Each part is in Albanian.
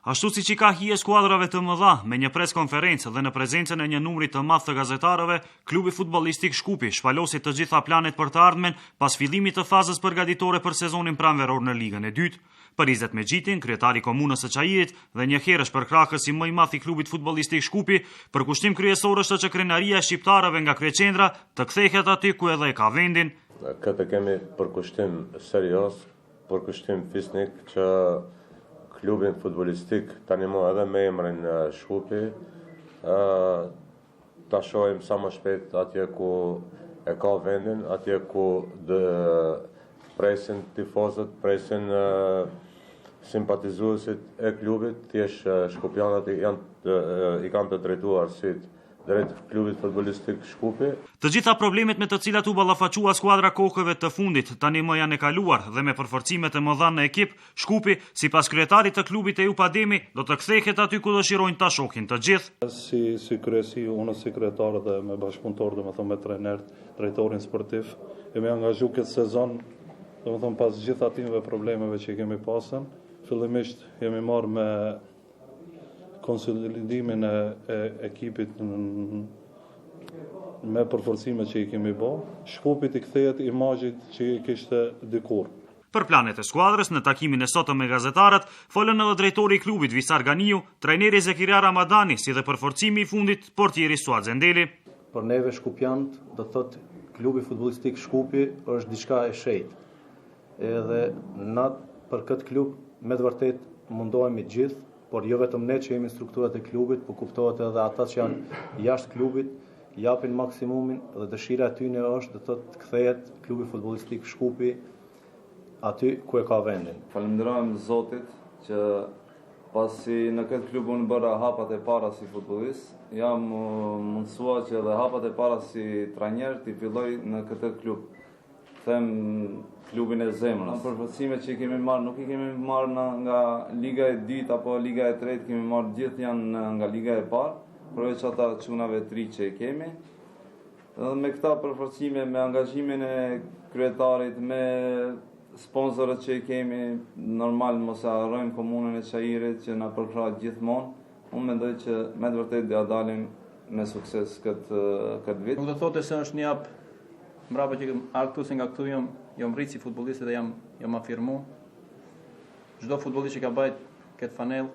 Ashtu si që ka hije skuadrave të mëdha, me një pres konferencë dhe në prezencën e një numri të madh të gazetarëve, klubi futbollistik Shkupi shpalosi të gjitha planet për të ardhmen pas fillimit të fazës përgatitore për sezonin pranveror në Ligën e Dytë. Për Izet Mexhitin, kryetari i komunës së Çajirit dhe një herësh përkrahësi më i madh i klubit futbollistik Shkupi, përkushtim kryesor është që krenaria e shqiptarëve nga kryeqendra të kthehet aty ku edhe e ka vendin. Këtë kemi përkushtim serioz, përkushtim fisnik që klubin futbollistik tani më edhe me emrin Shkupi ta shohim sa më shpejt atje ku e ka vendin, atje ku presin tifozët, presin simpatizuesit e klubit, thjesht shkupianët i kanë të drejtuar si drejt klubit futbollistik Shkupi. Të gjitha problemet me të cilat u ballafaqua skuadra kohëve të fundit tani më janë e kaluar dhe me përforcimet e mëdha në ekip, Shkupi, sipas kryetarit të klubit Ejup Ademi, do të kthehet aty ku dëshirojnë ta shohin të gjithë. Si kryesi, unë si kryetar dhe me bashkëpunëtor, me trener, drejtorin sportiv, jemi angazhuar këtë sezon, pas gjitha atyve problemeve që kemi pasën. Fillimisht jemi marrë me konsolidimin e ekipit me përforcime që i kemi bë. Shkupit i kthehet imazhit që i kishte dikur. Për planet e skuadrës, në takimin e sotëm me gazetarët, folën edhe drejtori i klubit Visar Ganiu, trajneri Zekiria Ramadani, si dhe përforcimi i fundit portieri Suad Zendeli. Për neve shkupiant, do thotë klubi futbollistik Shkupi është diçka e shejtë. Edhe na për këtë klub me të vërtet mundohemi gjithë, por jo vetëm ne që jemi strukturat e klubit, por kuptohet edhe ata që janë jashtë klubit, japin maksimumin dhe dëshira e tyre është të kthehet klubi futbollistik Shkupi aty ku e ka vendin. Falenderojmë Zotit që pasi në këtë klub unë bëra hapat e para si futbollist, jam mundësua që edhe hapat e para si trajner t'i filloj në këtë klub. Them klubin e zemrës. Përforcimet që i kemi marrë, nuk i kemi marrë nga Liga e dytë apo Liga e tretë, kemi marrë gjithë janë nga Liga e parë, përveç ata çunave 3 që i kemi. Dhe me këta përforcime, me angazhimin e kryetarit, me sponsorët që i kemi, normal mos e harrojmë komunën e Çajirit që na përkrah gjithmonë. Unë mendoj që me të vërtetë do dalim me sukses këtë vit. Nuk do thotë se është një hap mbrapa që këtu se nga këtu jam rrit si futbollist dhe jam afirmu. Çdo futbollist që ka bajt këtë fanellë,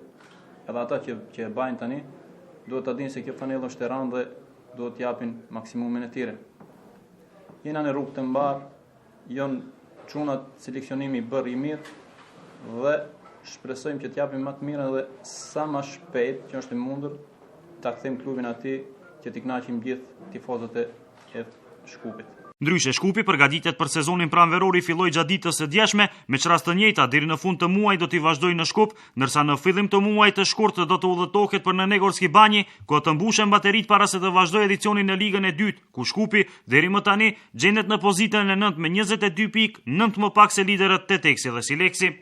edhe ata që e bajnë tani, duhet ta dinë se kjo fanellë është e rëndë dhe duhet t'japin maksimumin e tyre. Jena në rrugë të mbar, janë çunat seleksionimi bërë i mirë dhe shpresojmë që t'japim më të mirën dhe sa më shpejt që është e mundur ta kthejmë klubin aty që t'i kënaqim gjithë tifozët e Shkupit. Ndryshe, Shkupi përgatitet për sezonin pranveror i filloi gjatë ditës së djeshme, me çrast të njëjta deri në fund të muajit do t'i vazhdojë në Shkup, ndërsa në fillim të muajit të shkurtër do të udhëtohet për në Negorski Banji, ku të mbushen bateritë para se të vazhdojë edicionin në Ligën e Dytë, ku Shkupi deri më tani gjendet në pozitën e 9 me 22 pikë, 9 më pak se liderët Teteksi dhe Sileksi.